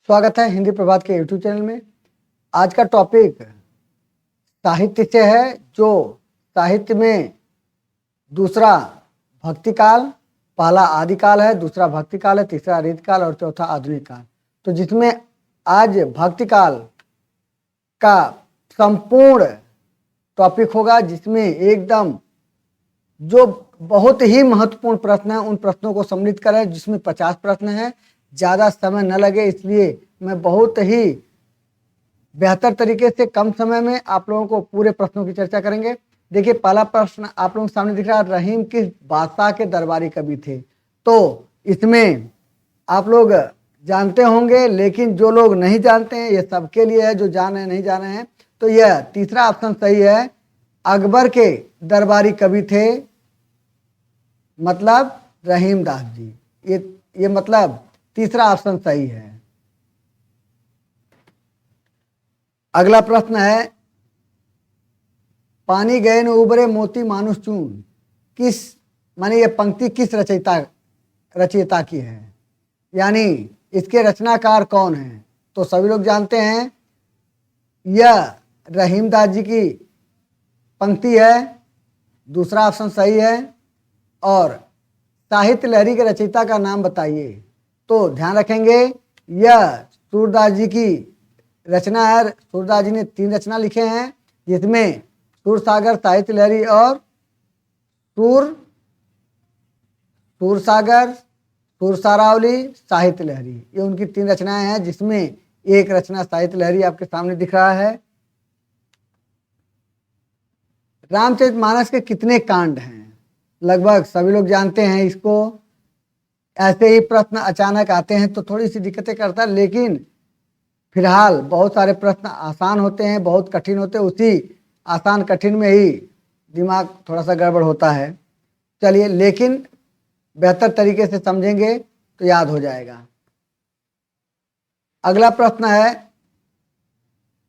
स्वागत है हिंदी प्रभात के यूट्यूब चैनल में। आज का टॉपिक साहित्य से है, जो साहित्य में दूसरा भक्ति काल, पहला आदि काल है, दूसरा भक्ति काल है, तीसरा रीत काल और चौथा आधुनिक काल। तो जिसमें आज भक्ति काल का संपूर्ण टॉपिक होगा, जिसमें एकदम जो बहुत ही महत्वपूर्ण प्रश्न है उन प्रश्नों को सम्मिलित करें, जिसमें 50 प्रश्न है। ज़्यादा समय न लगे इसलिए मैं बहुत ही बेहतर तरीके से कम समय में आप लोगों को पूरे प्रश्नों की चर्चा करेंगे। देखिए, पहला प्रश्न आप लोगों के सामने दिख रहा है, रहीम किस बादशाह के दरबारी कवि थे। तो इसमें आप लोग जानते होंगे, लेकिन जो लोग नहीं जानते हैं ये सबके लिए है, जो जाने नहीं जाने हैं। तो यह तीसरा ऑप्शन सही है, अकबर के दरबारी कवि थे, मतलब रहीम दास जी। ये मतलब तीसरा ऑप्शन सही है। अगला प्रश्न है, पानी गए न उबरे मोती मानुष चून, किस माने ये पंक्ति किस रचयिता की है, यानी इसके रचनाकार कौन है। तो सभी लोग जानते हैं यह रहीम दास जी की पंक्ति है, दूसरा ऑप्शन सही है। और साहित्य लहरी के रचयिता का नाम बताइए। तो ध्यान रखेंगे यह सूरदास जी की रचना है। सूरदास जी ने 3 रचना लिखे हैं, जिसमें सूरसागर, साहित्य लहरी और सूरसागर, सुरसारावली, साहित्य लहरी, ये उनकी 3 रचनाएं हैं, जिसमें एक रचना साहित्य लहरी आपके सामने दिख रहा है। रामचरितमानस के कितने कांड हैं? लगभग सभी लोग जानते हैं इसको। ऐसे ही प्रश्न अचानक आते हैं तो थोड़ी सी दिक्कतें करता है, लेकिन फिलहाल बहुत सारे प्रश्न आसान होते हैं, बहुत कठिन होते हैं। उसी आसान कठिन में ही दिमाग थोड़ा सा गड़बड़ होता है। चलिए, लेकिन बेहतर तरीके से समझेंगे तो याद हो जाएगा। अगला प्रश्न है,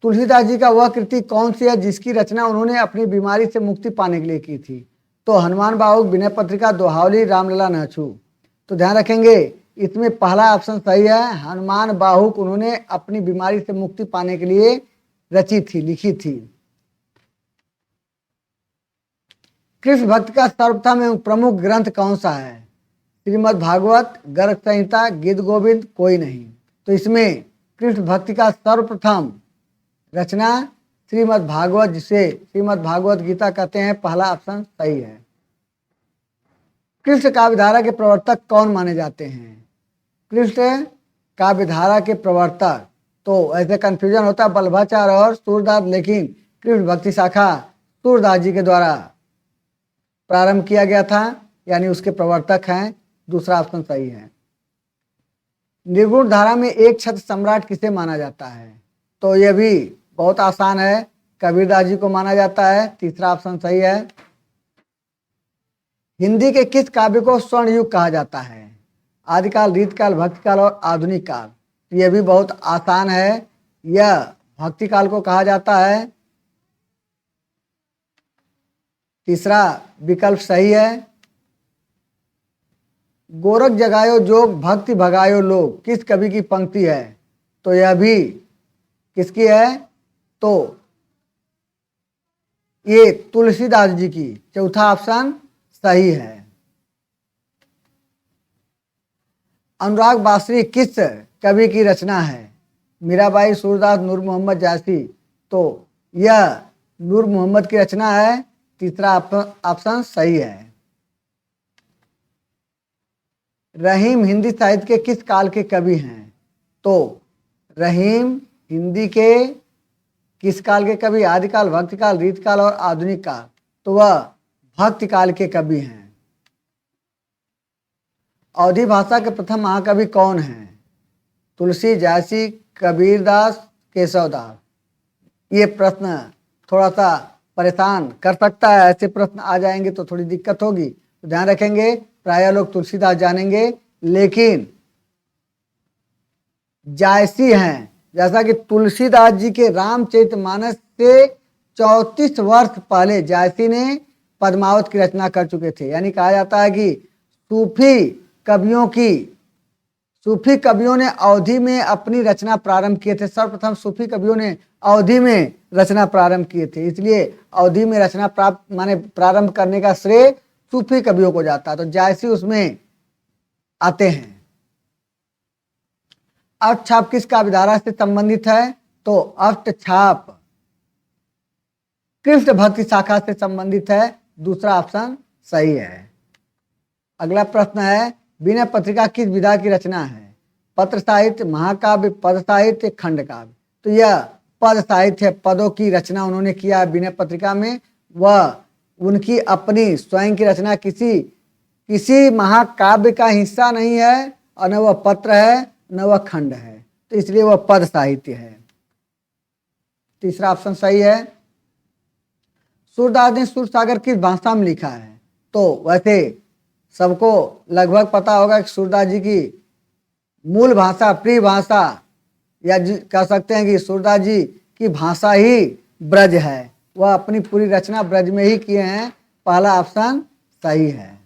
तुलसीदास जी का वह कृति कौन सी है जिसकी रचना उन्होंने अपनी बीमारी से मुक्ति पाने के लिए की थी। तो हनुमान बाहुक, विनय पत्रिका, दोहावली, रामलला नहछू। तो ध्यान रखेंगे इसमें पहला ऑप्शन सही है, हनुमान बाहुक उन्होंने अपनी बीमारी से मुक्ति पाने के लिए रची थी, लिखी थी। कृष्ण भक्त का सर्वप्रथम एवं प्रमुख ग्रंथ कौन सा है? श्रीमद् भागवत, गर्ग संहिता, गीत गोविंद, कोई नहीं। तो इसमें कृष्ण भक्ति का सर्वप्रथम रचना श्रीमद् भागवत, जिसे श्रीमद् भागवत गीता कहते हैं, पहला ऑप्शन सही है। कृष्ण काव्यधारा के प्रवर्तक कौन माने जाते हैं? कृष्ण काव्यधारा के प्रवर्तक, तो ऐसे कंफ्यूजन होता है बल्लभाचार्य और सूरदास, लेकिन कृष्ण भक्ति शाखा सूरदास जी के द्वारा प्रारंभ किया गया था, यानी उसके प्रवर्तक हैं, दूसरा ऑप्शन सही है। निर्गुण धारा में एक छत्र सम्राट किसे माना जाता है? तो यह भी बहुत आसान है, कबीरदास जी को माना जाता है, तीसरा ऑप्शन सही है। हिंदी के किस काव्य को स्वर्ण युग कहा जाता है? आदिकाल, रीतकाल, भक्ति काल और आधुनिक काल। यह भी बहुत आसान है, यह भक्ति काल को कहा जाता है, तीसरा विकल्प सही है। गोरख जगायो जोग, भक्ति भगायो लोग, किस कवि की पंक्ति है? तो यह भी किसकी है? तो ये तुलसीदास जी की, चौथा ऑप्शन सही है। अनुराग बासरी किस कवि की रचना है? मीराबाई, सूरदास, नूर मोहम्मद जायसी। तो यह नूर मोहम्मद की रचना है, तीसरा ऑप्शन सही है। रहीम हिंदी साहित्य के किस काल के कवि हैं? तो रहीम हिंदी के किस काल के कवि? आदिकाल, भक्ति काल, रीत काल और आधुनिक काल। तो वह भक्ति काल के कवि हैं। अवधी भाषा के प्रथम महाकवि कौन हैं? तुलसी, जायसी, कबीरदास, केशवदास। ये प्रश्न थोड़ा सा परेशान कर सकता है, ऐसे प्रश्न आ जाएंगे तो थोड़ी दिक्कत होगी, तो ध्यान रखेंगे। प्राय लोग तुलसीदास जानेंगे, लेकिन जायसी हैं, जैसा कि तुलसीदास जी के रामचरितमानस से 34 वर्ष पहले जायसी ने पद्मावत की रचना कर चुके थे। यानी कहा जाता है कि सूफी कवियों की सूफी कवियों ने अवधि में अपनी रचना प्रारंभ किए थे। सर्वप्रथम सूफी कवियों ने अवधि में रचना प्रारंभ किए थे, इसलिए अवधि में रचना प्रारंभ करने का श्रेय सूफी कवियों को जाता है। तो जायसी उसमें आते हैं। अष्टछाप किस काव्यधारा से संबंधित है? तो अष्टछाप कृष्ण भक्ति शाखा से संबंधित है। दूसरा ऑप्शन सही है। अगला प्रश्न है, विनय पत्रिका किस विधा की रचना है? पत्र साहित्य, महाकाव्य, पद साहित्य, खंड काव्य। तो यह पद साहित्य है। पदों की रचना उन्होंने किया विनय पत्रिका में। वह उनकी अपनी स्वयं की रचना किसी महाकाव्य का हिस्सा नहीं है, और न वह पत्र है न वह खंड है, तो इसलिए वह पद साहित्य है। तीसरा ऑप्शन सही है। सूरदास ने सूरसागर किस भाषा में लिखा है? तो वैसे सबको लगभग पता होगा कि सूरदास जी की मूल भाषा, प्रिय भाषा, या कह सकते हैं कि सूरदास जी की भाषा ही ब्रज है। वह अपनी पूरी रचना ब्रज में ही किए हैं। पहला ऑप्शन सही है।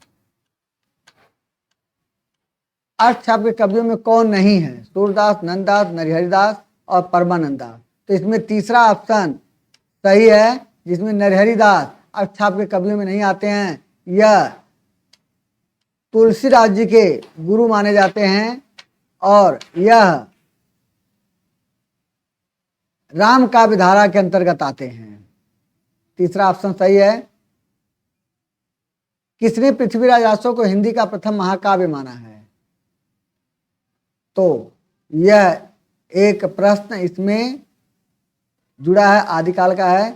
अष्टछाप के कवियों में कौन नहीं है? सूरदास, नंददास, नरहरिदास और परमानंद। तो इसमें तीसरा ऑप्शन सही है, जिसमें नरहरिदास अष्टछाप के कवियों में नहीं आते हैं। यह तुलसीदास जी के गुरु माने जाते हैं, और यह राम काव्य धारा के अंतर्गत आते हैं। तीसरा ऑप्शन सही है। किसने पृथ्वीराज रासो को हिंदी का प्रथम महाकाव्य माना है? तो यह एक प्रश्न इसमें जुड़ा है, आदिकाल का है,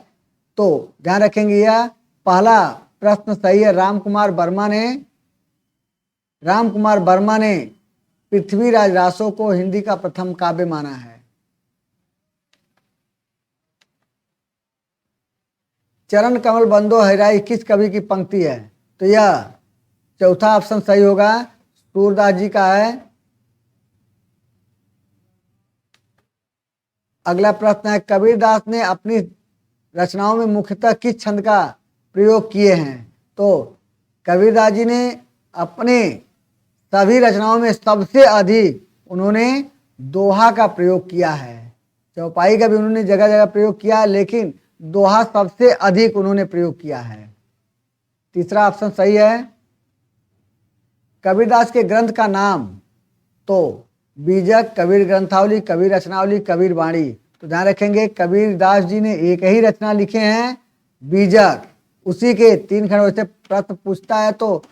तो ध्यान रखेंगे। यह पहला प्रश्न सही है। राम कुमार वर्मा ने पृथ्वीराज रासो को हिंदी का प्रथम काव्य माना है। चरण कमल बंदो हरिराई किस कवि की पंक्ति है? तो यह चौथा ऑप्शन सही होगा, सूरदास जी का है। अगला प्रश्न है, कबीरदास ने अपनी रचनाओं में मुख्यतः किस छंद का प्रयोग किए हैं? तो कबीरदास जी ने अपने सभी रचनाओं में सबसे अधिक उन्होंने दोहा का प्रयोग किया है। चौपाई का भी उन्होंने जगह जगह प्रयोग किया है, लेकिन दोहा सबसे अधिक उन्होंने प्रयोग किया है। तीसरा ऑप्शन सही है। कबीरदास के ग्रंथ का नाम? तो बीजक, कबीर ग्रंथावली, कबीर रचनावली, कबीर वाणी। तो ध्यान रखेंगे, कबीरदास जी ने एक ही रचना लिखे हैं, बीजक। उसी के 3 खंड। वैसे प्रश्न पूछता है तो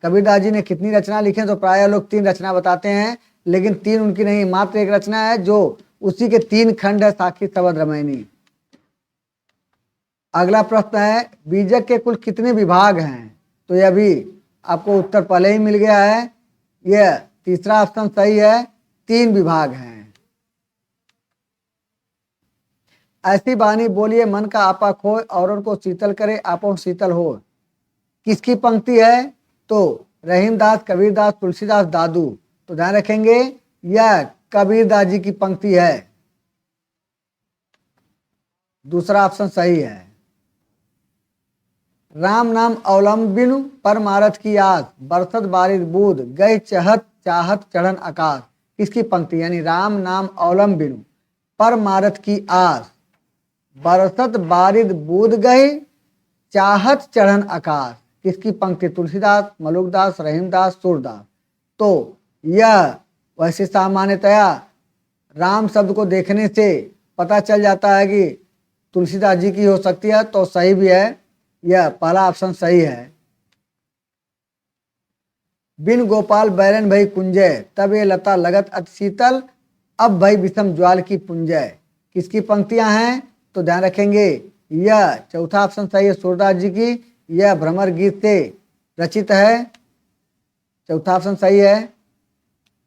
कबीरदास जी ने कितनी रचना लिखे हैं, तो प्रायः लोग 3 रचना बताते हैं, लेकिन 3 उनकी नहीं, मात्र एक रचना है जो उसी के 3 खंड है, साखी शबद रामायणी। अगला प्रश्न है, बीजक के कुल कितने विभाग हैं? तो यह भी आपको उत्तर पहले ही मिल गया है। यह तीसरा ऑप्शन सही है, 3 विभाग हैं। ऐसी बानी बोलिए मन का आपा खोए, औरों को शीतल करे आपो शीतल हो, किसकी पंक्ति है? तो रहीमदास, कबीरदास, तुलसीदास, दादू। तो ध्यान रखेंगे, यह कबीरदास जी की पंक्ति है। दूसरा ऑप्शन सही है। राम नाम अवलंबिनु परमारथ की आस, बरसत बारिश बूद गई चहत चाहत चढ़न आकाश, किसकी पंक्ति? यानी राम नाम अवलंबिनु परमारथ की आस, बरसत बारिश बूद गई चाहत चढ़न आकाश, किसकी पंक्ति? तुलसीदास, मलुकदास, रहीमदास, सूरदास। तो यह वैसे सामान्यतया राम शब्द को देखने से पता चल जाता है कि तुलसीदास जी की हो सकती है, तो सही भी है। यह पहला ऑप्शन सही है। बिन गोपाल बैरन भई कुंजय, तब ये लता लगत अति शीतल, अब भई विषम ज्वाल की पुंजय, किसकी पंक्तियां हैं? तो ध्यान रखेंगे, यह चौथा ऑप्शन सही है, सूरदास जी की। यह भ्रमर गीत से रचित है, चौथा ऑप्शन सही है।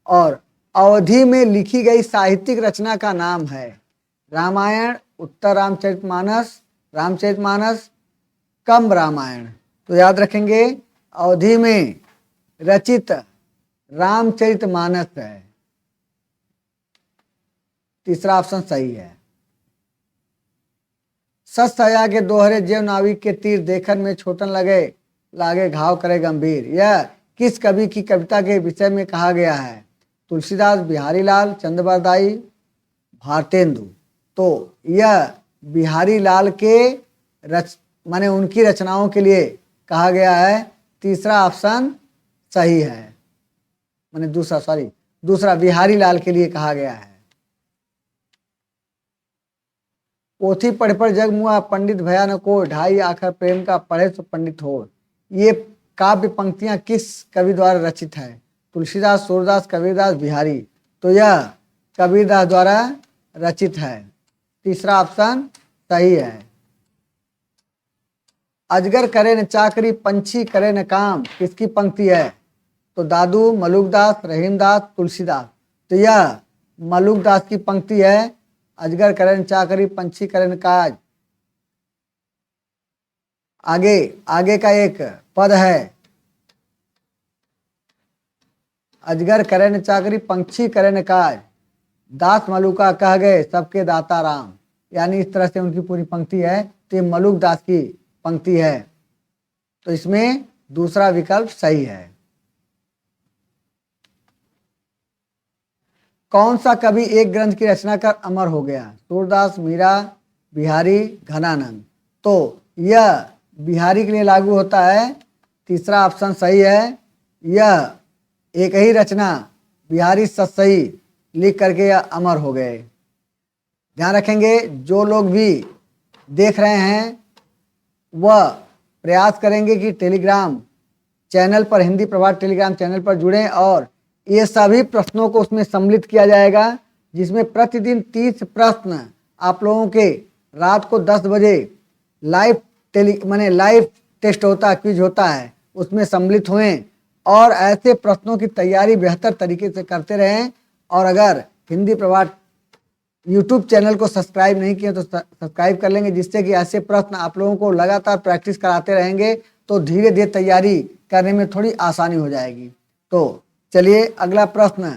और अवधि में लिखी गई साहित्यिक रचना का नाम है रामायण, उत्तर रामचरितमानस, कम्ब रामायण। तो याद रखेंगे, अवधि में रचित रामचरितमानस है। तीसरा ऑप्शन सही है। सच सया के दोहरे जेव नाविक के तीर, देखन में छोटन लागे घाव करे गंभीर, यह किस कवि की कविता के विषय में कहा गया है? तुलसीदास, बिहारी लाल, चंद्रबरदाई, भारतेंदु। तो यह बिहारी लाल के माने उनकी रचनाओं के लिए कहा गया है। तीसरा ऑप्शन सही है, माने दूसरा बिहारी लाल के लिए कहा गया है। पोथी पढ़ पर जग मुआ, पंडित भया न को, ढाई आखर प्रेम का, पढ़े सो पंडित हो। ये काव्य पंक्तियां किस कवि द्वारा रचित है? तुलसीदास, सूरदास, कबीरदास, बिहारी। तो यह कबीरदास द्वारा रचित है। तीसरा ऑप्शन सही है। अजगर करे न चाकरी, पंछी करे न काम, किसकी पंक्ति है? तो दादू, मलुकदास, रहीमदास, तुलसीदास। तो यह मलुकदास की पंक्ति है। अजगर करे न चाकरी, पंछी करे न काज। आगे का एक पद है, अजगर करे न चाकरी, पंछी करे न काज, दास मलुका कह गए सबके दाता राम। यानी इस तरह से उनकी पूरी पंक्ति है। तो ये मलुकदास की पंक्ति है। तो इसमें दूसरा विकल्प सही है। कौन सा कवि एक ग्रंथ की रचना कर अमर हो गया? सूरदास, मीरा, बिहारी, घनानंद। तो यह बिहारी के लिए लागू होता है। तीसरा ऑप्शन सही है। यह एक ही रचना बिहारी सतसई लिख करके यह अमर हो गए। ध्यान रखेंगे, जो लोग भी देख रहे हैं वह प्रयास करेंगे कि टेलीग्राम चैनल पर, हिंदी प्रभात टेलीग्राम चैनल पर जुड़ें और ये सभी प्रश्नों को उसमें सम्मिलित किया जाएगा, जिसमें प्रतिदिन 30 प्रश्न आप लोगों के रात को 10 बजे लाइव टेस्ट होता है, क्विज होता है, उसमें सम्मिलित हुए और ऐसे प्रश्नों की तैयारी बेहतर तरीके से करते रहें। और अगर हिंदी प्रभात यूट्यूब चैनल को सब्सक्राइब नहीं किए तो सब्सक्राइब कर लेंगे, जिससे कि ऐसे प्रश्न आप लोगों को लगातार प्रैक्टिस कराते रहेंगे तो धीरे धीरे तैयारी करने में थोड़ी आसानी हो जाएगी। तो चलिए अगला प्रश्न,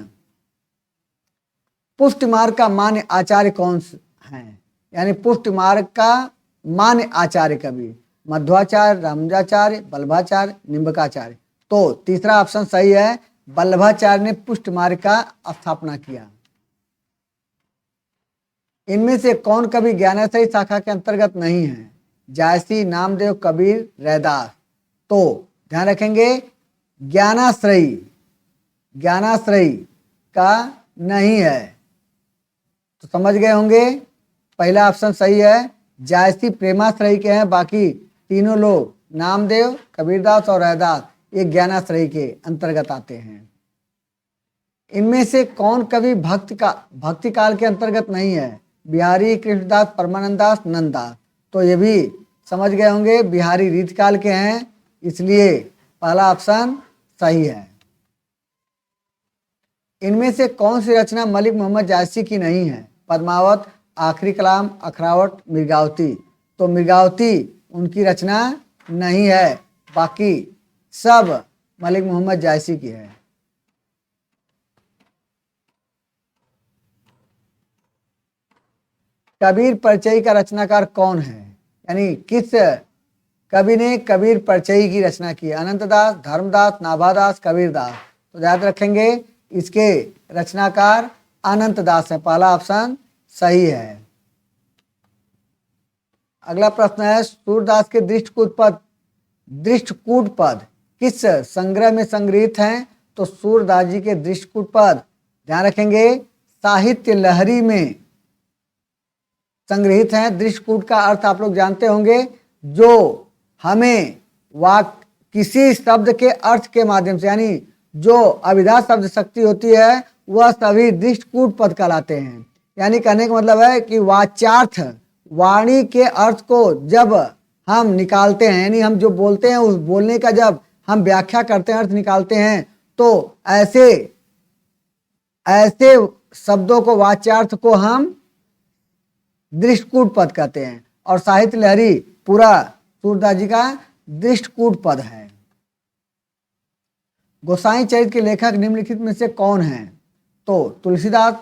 पुष्टि मार्ग का मान्य आचार्य कौन है? यानी पुष्टि मार्ग का मान्य आचार्य कवि? मध्वाचार्य, रामानुजाचार्य, वल्लभाचार्य, निम्बकाचार्य। तो तीसरा ऑप्शन सही है, वल्लभाचार्य ने पुष्टि मार्ग का स्थापना किया। इनमें से कौन कवि ज्ञानाश्रयी शाखा के अंतर्गत नहीं है? जायसी, नामदेव, कबीर, रैदास। तो ध्यान रखेंगे, ज्ञानाश्रयी का नहीं है। तो समझ गए होंगे, पहला ऑप्शन सही है। जायसी प्रेमाश्रयी के हैं, बाकी तीनों लोग नामदेव, कबीरदास और रैदास ये ज्ञानाश्रयी के अंतर्गत आते हैं। इनमें से कौन कवि भक्ति काल के अंतर्गत नहीं है? बिहारी, कृष्णदास, परमानंदास, नंददास। तो ये भी समझ गए होंगे, बिहारी रीतकाल के हैं, इसलिए पहला ऑप्शन सही है। इनमें से कौन सी रचना मलिक मोहम्मद जायसी की नहीं है? पद्मावत, आखिरी कलाम, अखरावट, मृगावती। तो मृगावती उनकी रचना नहीं है, बाकी सब मलिक मोहम्मद जायसी की है। कबीर परिचय का रचनाकार कौन है? यानी किस कवि ने कबीर परिचय की रचना की? अनंतदास, धर्मदास, नाभादास, कबीरदास। तो याद रखेंगे, इसके रचनाकार अनंतदास है, पहला ऑप्शन सही है। अगला प्रश्न है, सूरदास के दृष्टकूट पद किस संग्रह में संग्रहित हैं? तो सूरदास जी के दृष्टकूट पद, ध्यान रखेंगे, साहित्य लहरी में संग्रहित हैं। दृष्टकूट का अर्थ आप लोग जानते होंगे, जो हमें किसी शब्द के अर्थ के माध्यम से, यानी जो अभिधा शब्द शक्ति होती है वह सभी दृष्टकूट पद कहलाते हैं। यानी कहने का मतलब है कि वाच्यार्थ, वाणी के अर्थ को जब हम निकालते हैं, यानी हम जो बोलते हैं उस बोलने का जब हम व्याख्या करते हैं, अर्थ निकालते हैं, तो ऐसे शब्दों को, वाच्यार्थ को हम दृष्टकूट पद कहते हैं। और साहित्य लहरी पूरा सूरदास जी का दृष्टकूट पद है। गोसाई चरित्र के लेखक निम्नलिखित में से कौन हैं? तो तुलसीदास,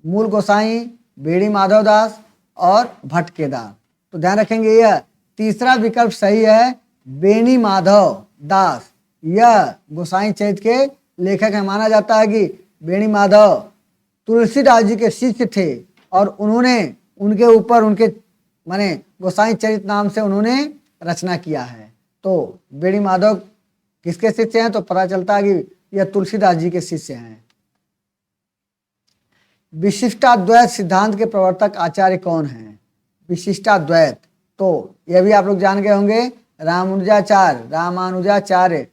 मूल गोसाई, बेड़ी माधवदास और भटकेदास। तो ध्यान रखेंगे, यह तीसरा विकल्प सही है, बेणी माधव दास। यह गोसाई चरित्र के लेखक है। माना जाता है कि बेणी माधव तुलसीदास जी के शिष्य थे और उन्होंने उनके ऊपर उनके माने गोसाई चरित नाम से उन्होंने रचना किया है। तो बेणी माधव किसके शिष्य हैं? तो पता चलता है कि यह तुलसीदास जी के शिष्य हैं। विशिष्टाद्वैत सिद्धांत के प्रवर्तक आचार्य कौन हैं? विशिष्टाद्वैत, तो यह भी आप लोग जान गए होंगे, रामानुजाचार्य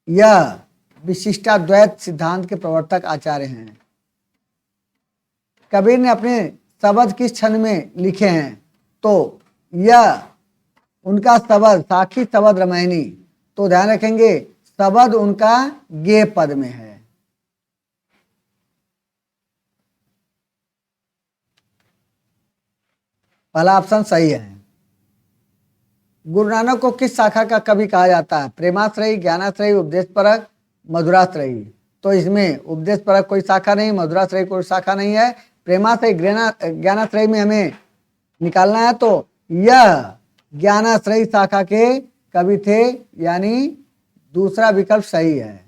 यह विशिष्टाद्वैत सिद्धांत के प्रवर्तक आचार्य हैं। कबीर ने अपने शब्द किस छंद में लिखे हैं? तो यह उनका शब्द साखी शब्द रामायणी, तो ध्यान रखेंगे शब्द उनका गे पद में है। पहला ऑप्शन सही है। गुरु नानक को किस शाखा का कवि कहा जाता है? प्रेमाश्रयी, ज्ञानाश्रयी, उपदेशपरक, मधुराश्रयी। तो इसमें उपदेशपरक कोई शाखा नहीं, मधुराश्रयी कोई शाखा नहीं है। प्रेमाश्रयी ज्ञानाश्रयी में हमें निकालना है, तो यह ज्ञानाश्रयी शाखा के कवि थे, यानी दूसरा विकल्प सही है।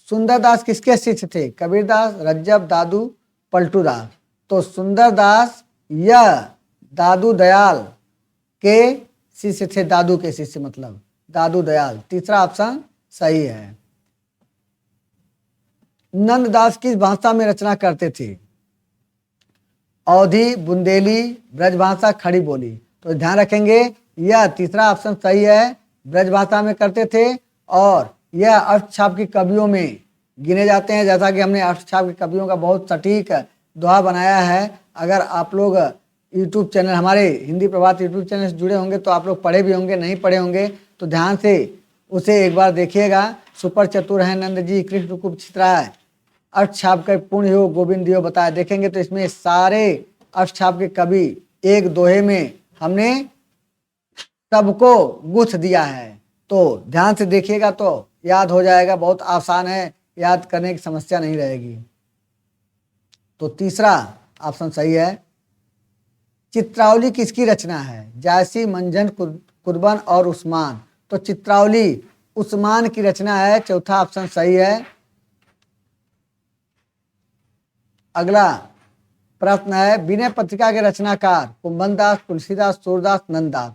सुंदरदास किसके शिष्य थे? कबीरदास, रज्जब, दादू, पलटूदास। तो सुंदरदास यह दादू दयाल के शिष्य थे, दादू के शिष्य मतलब दादू दयाल। तीसरा ऑप्शन सही है। नंददास किस भाषा में रचना करते थे? अवधी, बुंदेली, ब्रजभाषा, खड़ी बोली। तो ध्यान रखेंगे यह तीसरा ऑप्शन सही है, ब्रजभाषा में करते थे और यह अष्टछाप के कवियों में गिने जाते हैं। जैसा कि हमने अष्टछाप के कवियों का बहुत सटीक दोहा बनाया है। अगर आप लोग यूट्यूब चैनल, हमारे हिंदी प्रभात यूट्यूब चैनल से जुड़े होंगे तो आप लोग पढ़े भी होंगे, नहीं पढ़े होंगे तो ध्यान से उसे एक बार देखिएगा। सुपर चतुर हैं नंद जी, कृष्ण कुप छितराय, अष्टछाप के पुण्य हो गोविंद दियो बताया। देखेंगे तो इसमें सारे अष्टछाप के कवि एक दोहे में हमने सबको गुथ दिया है। तो ध्यान से देखिएगा तो याद हो जाएगा, बहुत आसान है, याद करने की समस्या नहीं रहेगी। तो तीसरा ऑप्शन सही है। चित्रावली किसकी रचना है? जायसी, मंझन, कुर्बन और उस्मान। तो चित्रावली उस्मान की रचना है, चौथा ऑप्शन सही है। अगला प्रश्न है, विनय पत्रिका के रचनाकार कुंभनदास, तुलसीदास, सूरदास, नंददास।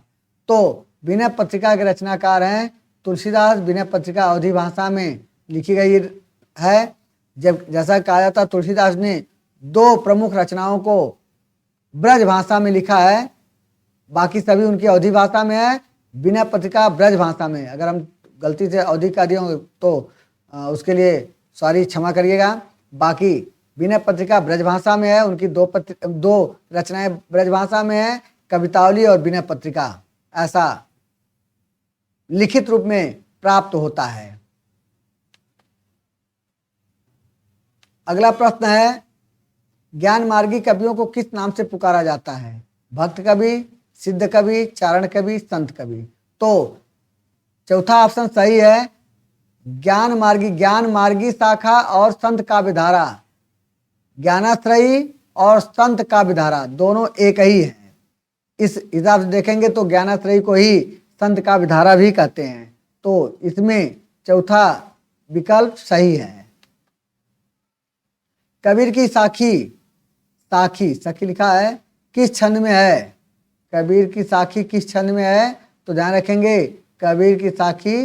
तो विनय पत्रिका के रचनाकार हैं तुलसीदास। विनय पत्रिका अवधी भाषा में लिखी गई है। जब जैसा कहा जाता, तुलसीदास ने दो प्रमुख रचनाओं को ब्रज भाषा में लिखा है, बाकी सभी उनकी अवधी भाषा में है। विनय पत्रिका ब्रज भाषा में। अगर हम गलती से अवधी का दिए होंगे तो उसके लिए सॉरी, क्षमा करिएगा। बाकी विनय पत्रिका ब्रज भाषा में है, उनकी दो रचनाएं ब्रज भाषा में है, कवितावली और विनय पत्रिका, ऐसा लिखित रूप में प्राप्त होता है। अगला प्रश्न है, ज्ञान मार्गी कवियों को किस नाम से पुकारा जाता है? भक्त कवि, सिद्ध कवि, चारण कवि, संत कवि। तो चौथा ऑप्शन सही है। ज्ञान मार्गी शाखा और संत काव्यधारा, ज्ञानाश्रयी और संत काव्यधारा दोनों एक ही है। इस हिसाब से देखेंगे तो ज्ञानाश्रयी को ही संत काव्यधारा भी कहते हैं। तो इसमें चौथा विकल्प सही है। कबीर की साखी लिखा है, किस छंद में है? कबीर की साखी किस छंद में है? तो ध्यान रखेंगे कबीर की साखी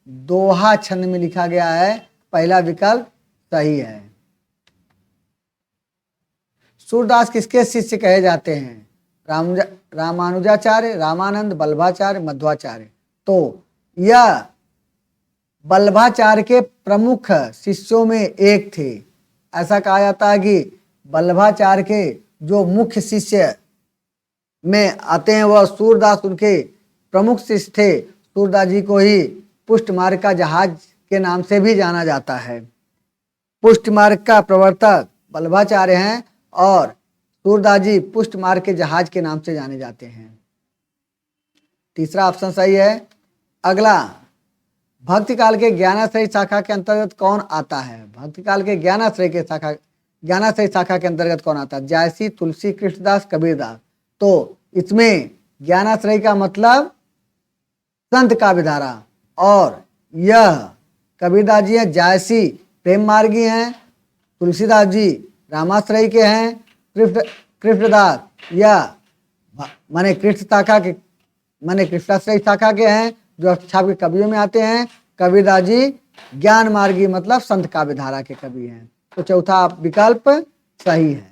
दोहा छंद में लिखा गया है, पहला विकल्प सही है। सूरदास किसके शिष्य कहे जाते हैं? रामानुजाचार्य, रामानंद, बल्लभाचार्य, मध्वाचार्य। तो यह बल्लभाचार्य के प्रमुख शिष्यों में एक थे। ऐसा कहा जाता है कि बल्लभाचार्य के जो मुख्य शिष्य में आते हैं वह सूरदास उनके प्रमुख शिष्य थे। सूरदास जी को ही पुष्टमार्ग का जहाज के नाम से भी जाना जाता है। पुष्टमार्ग का प्रवर्तक बल्लभाचार्य हैं और सूरदास जी पुष्टमार्ग के जहाज के नाम से जाने जाते हैं। तीसरा ऑप्शन सही है। अगला, भक्ति काल के ज्ञानाश्रयी शाखा के अंतर्गत कौन आता है? भक्ति काल के ज्ञानाश्रयी शाखा के अंतर्गत कौन आता है? जायसी, तुलसी, कृष्णदास, कबीरदास। तो इसमें ज्ञानाश्रयी का मतलब संत काव्यधारा और यह कबीरदास जी हैं जायसी प्रेम मार्गी हैं, तुलसीदास जी रामाश्रयी के हैं, कृष्णदास या माने कृष्ण शाखा के माने कृष्णाश्रयी शाखा के हैं जो अष्टछाप के कवियों में आते हैं। कबीरदास जी ज्ञान मार्गी मतलब संत काव्य धारा के कवि हैं। तो चौथा विकल्प सही है।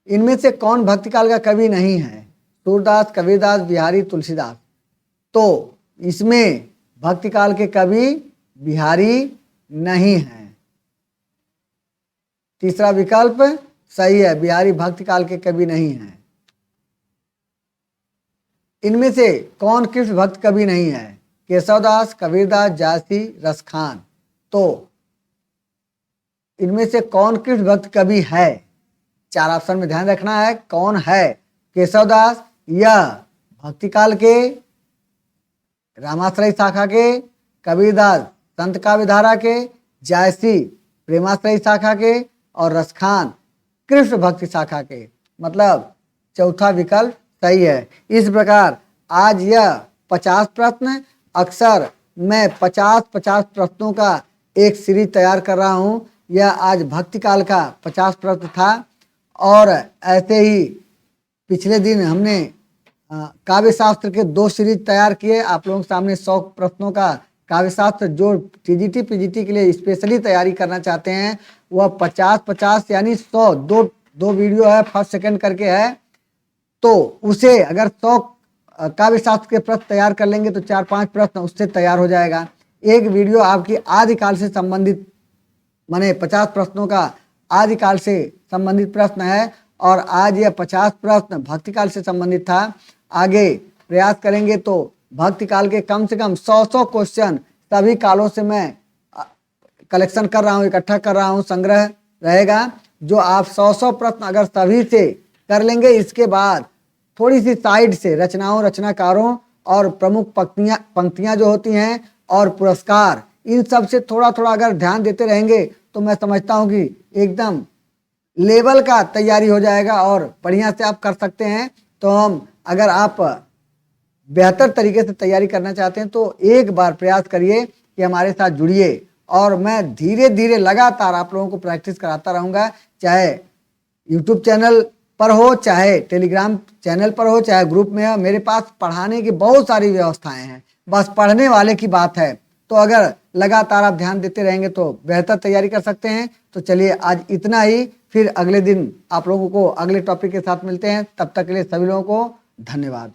इनमें से कौन भक्ति काल का कवि नहीं है? सूरदास, कबीरदास, बिहारी, तुलसीदास। तो इसमें भक्ति काल के कवि बिहारी नहीं है। तीसरा विकल्प सही है, बिहारी भक्ति काल के कवि नहीं है। इनमें से कौन कृष्ण भक्त कवि नहीं है? केशवदास, कबीरदास, जायसी, रसखान। तो इनमें से कौन कृष्ण भक्त कवि है? 4 ऑप्शन में ध्यान रखना है कौन है। केशवदास या भक्ति काल के रामाश्रयी शाखा के, कबीरदास संत काव्य धारा के, जायसी प्रेमाश्रयी शाखा के और रसखान कृष्ण भक्ति शाखा के। मतलब चौथा विकल्प सही है। इस प्रकार आज यह 50 प्रश्न, अक्सर मैं 50-50 प्रश्नों का एक सीरीज तैयार कर रहा हूँ। यह आज भक्ति काल का 50 प्रश्न था और ऐसे ही पिछले दिन हमने काव्य शास्त्र के 2 सीरीज तैयार किए। आप लोगों के सामने 100 प्रश्नों का काव्य शास्त्र जो टीजीटी पीजीटी के लिए स्पेशली तैयारी करना चाहते हैं वह 50-50 यानी 100 दो वीडियो है, फर्स्ट सेकंड करके है। तो उसे अगर 100 काव्य शास्त्र के प्रश्न तैयार कर लेंगे तो 4-5 प्रश्न उससे तैयार हो जाएगा। एक वीडियो आपकी आदिकाल से संबंधित माने 50 प्रश्नों का आदिकाल से संबंधित प्रश्न है और आज यह 50 प्रश्न भक्ति काल से संबंधित था। आगे प्रयास करेंगे तो भक्ति काल के कम से कम 100 क्वेश्चन सभी कालों से मैं कलेक्शन कर रहा हूँ, इकट्ठा कर रहा हूँ, संग्रह रहेगा जो आप 100 प्रश्न अगर सभी से कर लेंगे। इसके बाद थोड़ी सी साइड से रचनाकारों और प्रमुख पंक्तियां जो होती हैं और पुरस्कार, इन सब से थोड़ा थोड़ा अगर ध्यान देते रहेंगे तो मैं समझता हूँ कि एकदम लेवल का तैयारी हो जाएगा और बढ़िया से आप कर सकते हैं। तो हम अगर आप बेहतर तरीके से तैयारी करना चाहते हैं तो एक बार प्रयास करिए कि हमारे साथ जुड़िए और मैं धीरे धीरे लगातार आप लोगों को प्रैक्टिस कराता रहूँगा, चाहे यूट्यूब चैनल पर हो, चाहे टेलीग्राम चैनल पर हो, चाहे ग्रुप में हो। मेरे पास पढ़ाने की बहुत सारी व्यवस्थाएं हैं, बस पढ़ने वाले की बात है। तो अगर लगातार आप ध्यान देते रहेंगे तो बेहतर तैयारी कर सकते हैं। तो चलिए आज इतना ही, फिर अगले दिन आप लोगों को अगले टॉपिक के साथ मिलते हैं। तब तक के लिए सभी लोगों को धन्यवाद।